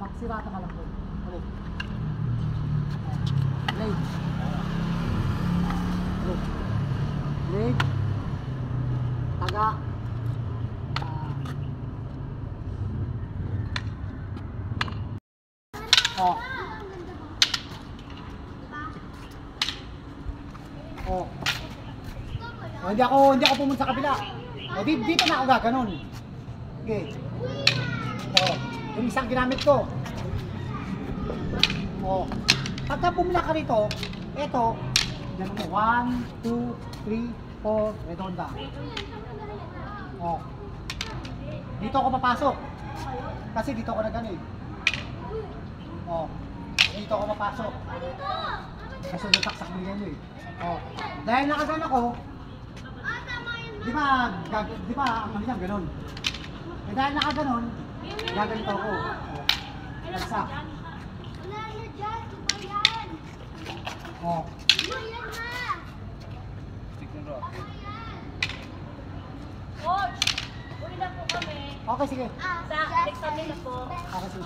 Magsirata ka lang po. Ulit. Blade. Ulit. Blade. Taga. Oh. Oh. Oh, hindi ako pumunta sa kabila. Oh, dito na ako gaganon. Okay. Oh, yung isang ginamit ko. Oh. Pagka pumila ka rito, ito, ganun mo, 1, 2, 3, 4, redonda. Oh. Dito ako papasok. Kasi dito ako nagano eh. Oh. Dito ako papasok. Kasi nataksak nila mo eh. Oh. Dahil nakagano ako, di ba ang kanila ganun? Eh dahil nakaganon, gaganito ako. Oh. Nagsak. Oh. Coach, uli na po kami. Okay, sige. Sa exam na po. Okay, sige.